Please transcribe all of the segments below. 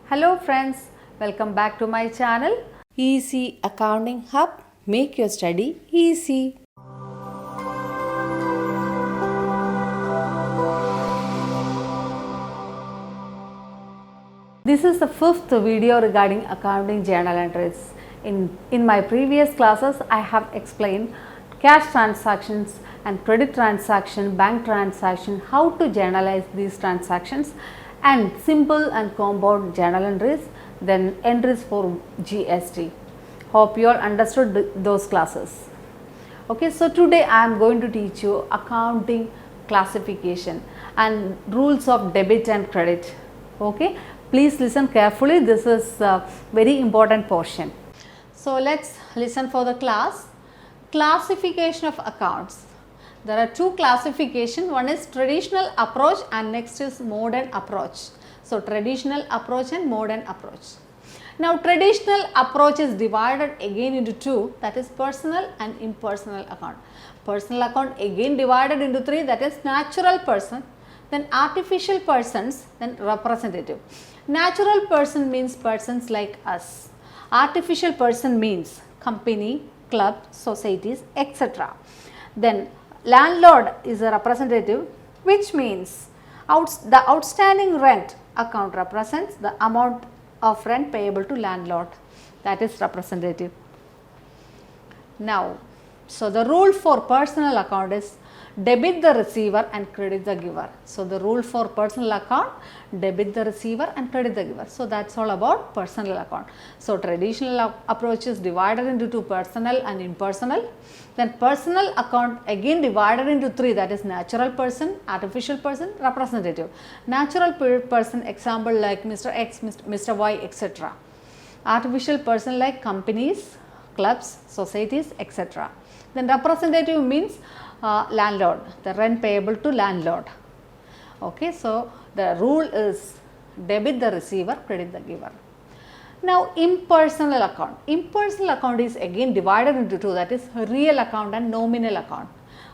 Hello friends, welcome back to my channel. Easy Accounting Hub, make your study easy. This is the fifth video regarding accounting journal entries. In my previous classes, I have explained cash transactions and credit transaction, bank transaction, how to journalize these transactions, and simple and compound journal entries, then entries for GST. Hope you all understood those classes. Okay, so today I am going to teach you accounting classification and rules of debit and credit. Okay, please listen carefully. This is a very important portion. So let's listen for the class. Classification of accounts. There are two classifications. One is traditional approach and next is modern approach. So traditional approach and modern approach. Now traditional approach is divided again into two, that is personal and impersonal account. Personal account again divided into three, that is natural person, then artificial persons, then representative. Natural person means persons like us. Artificial person means company, club, societies, etc. Then landlord is a representative, which means the outstanding rent account represents the amount of rent payable to landlord, that is representative. Now, so the rule for personal account is debit the receiver and credit the giver. So the rule for personal account, debit the receiver and credit the giver. So that's all about personal account. So traditional approach is divided into two, personal and impersonal. Then personal account again divided into three, that is natural person, artificial person, representative. Natural person, example like Mr. X, Mr. Y, etc. Artificial person like companies, clubs, societies, etc. Then representative means landlord, the rent payable to landlord. Okay, so the rule is debit the receiver, credit the giver. Now impersonal account. Impersonal account is again divided into two, that is real account and nominal account.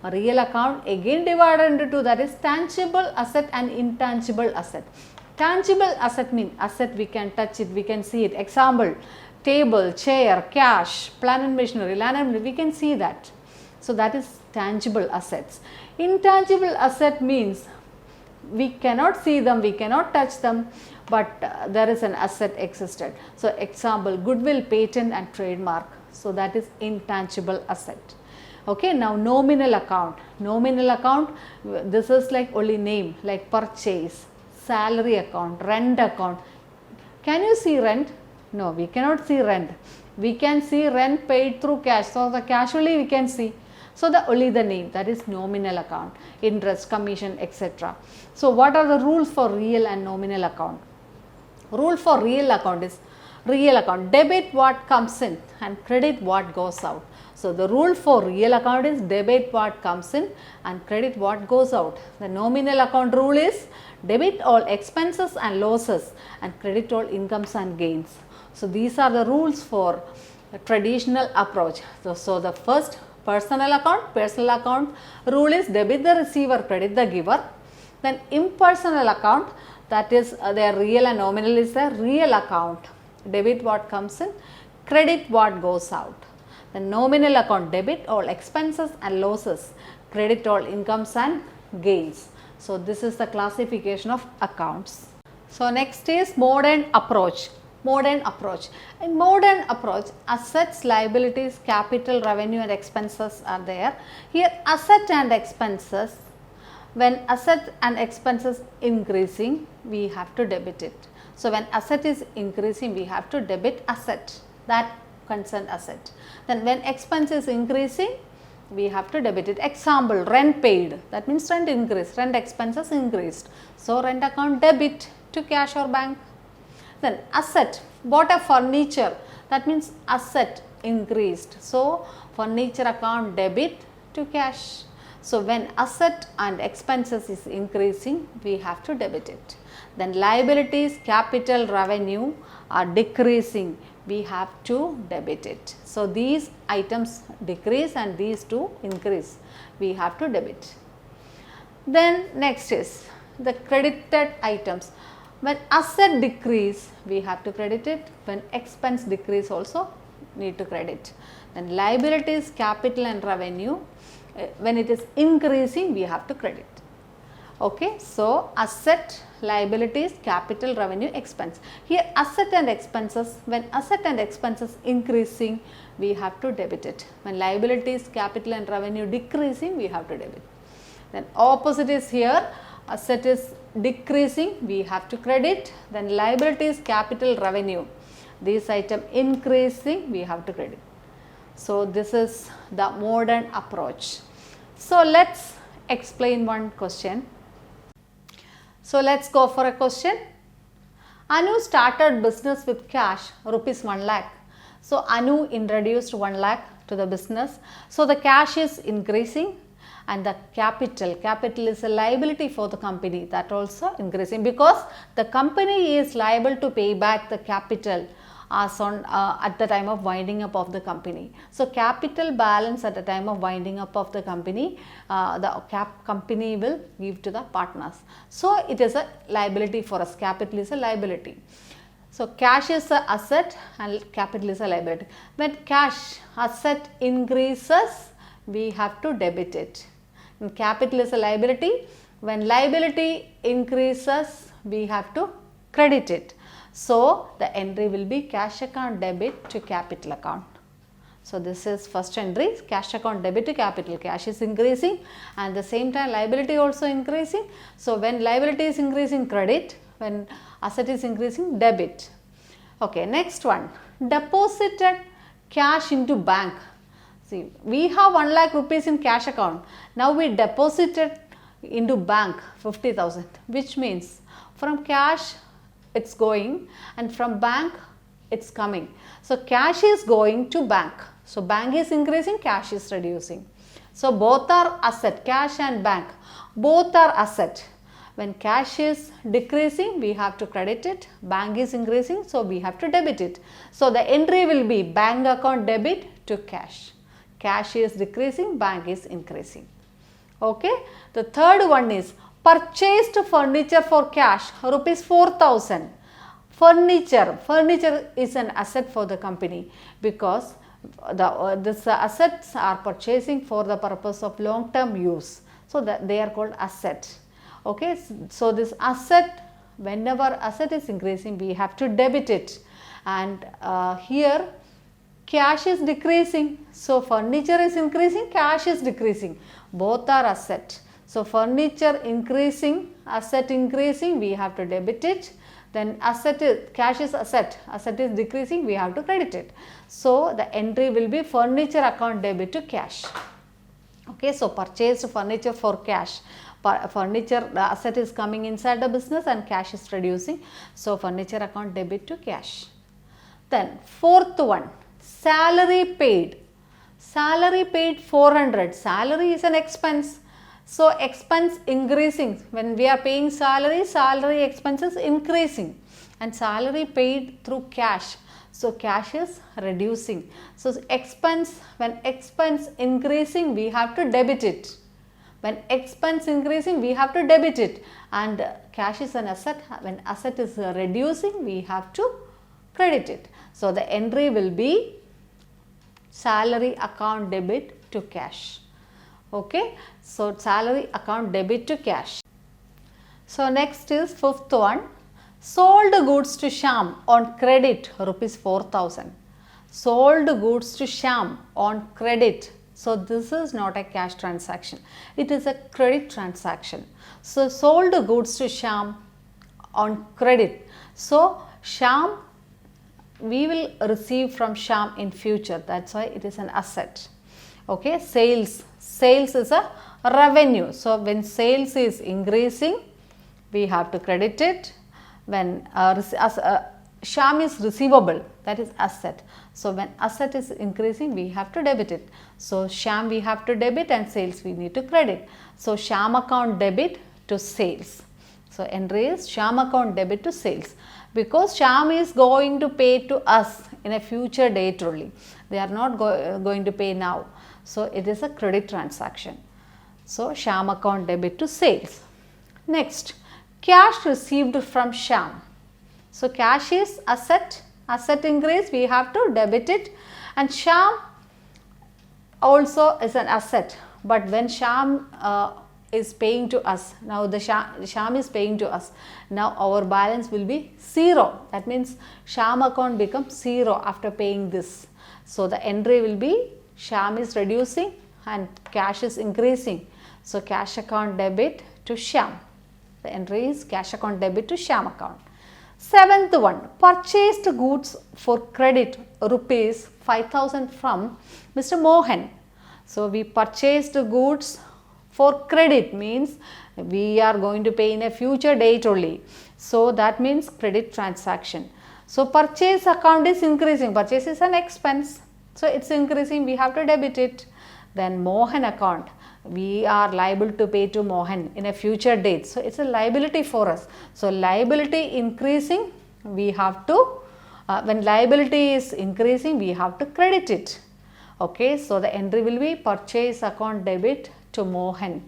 A real account again divided into two, that is tangible asset and intangible asset. Tangible asset means asset we can touch it, we can see it. Example, table, chair, cash, plant and machinery, land and we can see that. So that is tangible assets. Intangible asset means we cannot see them, we cannot touch them, but there is an asset existed. So example, goodwill, patent and trademark. So that is intangible asset. Okay, now nominal account. Nominal account, this is like only name, like purchase, salary account, rent account. Can you see rent? No, we cannot see rent. We can see rent paid through cash. So the cash only we can see. So only the name, that is nominal account, interest, commission, etc. So what are the rules for real and nominal account? Rule for real account is real account, debit what comes in and credit what goes out. So the rule for real account is debit what comes in and credit what goes out. The nominal account rule is debit all expenses and losses and credit all incomes and gains. So these are the rules for the traditional approach. So the first personal account rule is debit the receiver, credit the giver. Then impersonal account, that is their real and nominal is the real account, debit what comes in, credit what goes out. The nominal account, debit all expenses and losses, credit all incomes and gains. So this is the classification of accounts. So next is modern approach. Modern approach. In modern approach, assets, liabilities, capital, revenue and expenses are there. Here asset and expenses, when asset and expenses increasing, we have to debit it. So when asset is increasing, we have to debit asset, that concerned asset. Then when expense is increasing, we have to debit it. Example, rent paid, that means rent increased, rent expenses increased. So rent account debit to cash or bank. Then asset, bought a furniture, that means asset increased. So furniture account debit to cash. So when asset and expenses is increasing, we have to debit it. Then liabilities, capital, revenue are decreasing, we have to debit it. So these items decrease and these two increase, we have to debit. Then next is the credited items. When asset decrease, we have to credit it. When expense decrease also need to credit. Then liabilities, capital and revenue, when it is increasing, we have to credit. Okay, so asset, liabilities, capital, revenue, expense. Here asset and expenses, when asset and expenses increasing, we have to debit it. When liabilities, capital and revenue decreasing, we have to debit. Then opposite is here, asset is decreasing, we have to credit. Then liabilities, capital, revenue, this item increasing, we have to credit. So this is the modern approach. So let's explain one question. So let's go for a question. Anu started business with cash rupees 1 lakh. So Anu introduced 1 lakh to the business. So the cash is increasing and the capital is a liability for the company, that also increasing because the company is liable to pay back the capital as on at the time of winding up of the company. So capital balance at the time of winding up of the company, the company will give to the partners. So it is a liability for us, capital is a liability. So cash is an asset and capital is a liability. When cash asset increases, we have to debit it. And capital is a liability. When liability increases, we have to credit it. So the entry will be cash account debit to capital account. So this is first entry, cash account debit to capital. Cash is increasing and the same time liability also increasing. So when liability is increasing, credit. When asset is increasing, debit. Okay, next one, deposited cash into bank. See, we have 1 lakh rupees in cash account. Now we deposited into bank 50,000, which means from cash it's going and from bank it's coming. So cash is going to bank. So bank is increasing, cash is reducing. So both are asset, cash and bank, both are asset. When cash is decreasing, we have to credit it. Bank is increasing, so we have to debit it. So the entry will be bank account debit to cash. Cash is decreasing, bank is increasing. Okay. The third one is purchased furniture for cash, rupees 4,000. Furniture is an asset for the company because these assets are purchasing for the purpose of long term use. So that they are called asset. Okay. So this asset, whenever asset is increasing, we have to debit it. And here cash is decreasing. So furniture is increasing, cash is decreasing. Both are asset. So furniture increasing, asset increasing, we have to debit it. Then cash is asset is decreasing, we have to credit it. So the entry will be furniture account debit to cash. Okay, so purchased furniture for cash. Furniture, the asset is coming inside the business and cash is reducing. So furniture account debit to cash. Then fourth one, salary paid. Salary paid 400. Salary is an expense. So expense increasing. When we are paying salary, salary expenses increasing. And salary paid through cash. So cash is reducing. So expense, when expense increasing, we have to debit it. When expense increasing, we have to debit it. And cash is an asset. When asset is reducing, we have to credit it. So the entry will be salary account debit to cash. Okay. So salary account debit to cash. So next is fifth one, sold goods to Sham on credit rupees 4,000. Sold goods to Sham on credit. So this is not a cash transaction. It is a credit transaction. So sold goods to Sham on credit. So Sham, we will receive from Sham in future. That's why it is an asset. Okay. Sales is a revenue. So when sales is increasing, we have to credit it. When Sham is receivable, that is asset. So when asset is increasing, we have to debit it. So Sham we have to debit and sales we need to credit. So Sham account debit to sales. So entry is Sham account debit to sales. Because Sham is going to pay to us in a future date only. They are not going to pay now. So it is a credit transaction. So Sham account debit to sales. Next, cash received from Shyam. So cash is asset, asset increase, we have to debit it, and Shyam also is an asset, but when Shyam is paying to us, now the Shyam is paying to us, now our balance will be 0. That means Shyam account becomes 0 after paying this. So the entry will be Shyam is reducing and cash is increasing. So cash account debit to Shyam. The entry is cash account debit to Shyam account. Seventh one, purchased goods for credit rupees 5,000 from Mr. Mohan. So we purchased goods for credit, means we are going to pay in a future date only. So that means credit transaction. So purchase account is increasing, purchase is an expense. So it's increasing, we have to debit it. Then Mohan account, we are liable to pay to Mohan in a future date. So it's a liability for us. So liability increasing, we have to, when liability is increasing, we have to credit it. Okay, so the entry will be purchase account debit to Mohan.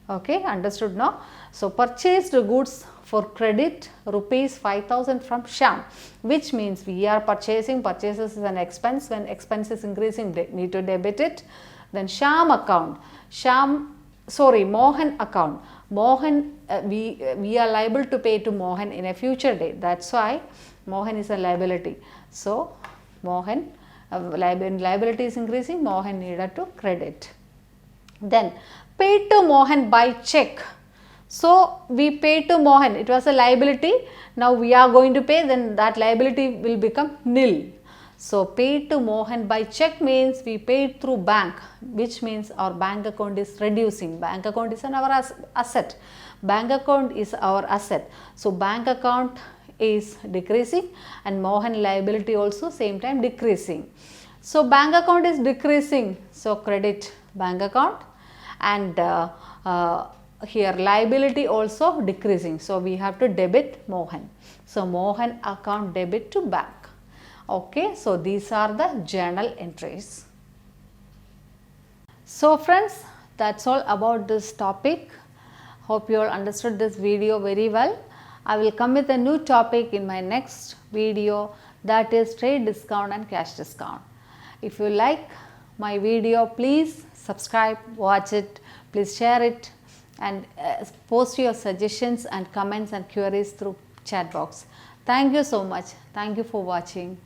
Okay, understood now? So purchased goods for credit rupees 5,000 from Shyam, which means we are purchasing, purchases is an expense, when expense is increasing, need to debit it. Then Shyam account, Mohan account, Mohan, we are liable to pay to Mohan in a future date. That's why Mohan is a liability. So Mohan, liability is increasing, Mohan needed to credit. Then paid to Mohan by check. So we paid to Mohan, it was a liability, now we are going to pay, then that liability will become nil. So paid to Mohan by check means we paid through bank, which means our bank account is reducing. Bank account is our asset. Bank account is our asset. So bank account is decreasing and Mohan liability also same time decreasing. So bank account is decreasing, so credit bank account, and here liability also decreasing. So we have to debit Mohan. So Mohan account debit to bank. Okay, so these are the journal entries. So friends, that's all about this topic. Hope you all understood this video very well. I will come with a new topic in my next video, that is trade discount and cash discount. If you like my video, please subscribe, watch it, please share it, and post your suggestions and comments and queries through chat box. Thank you so much. Thank you for watching.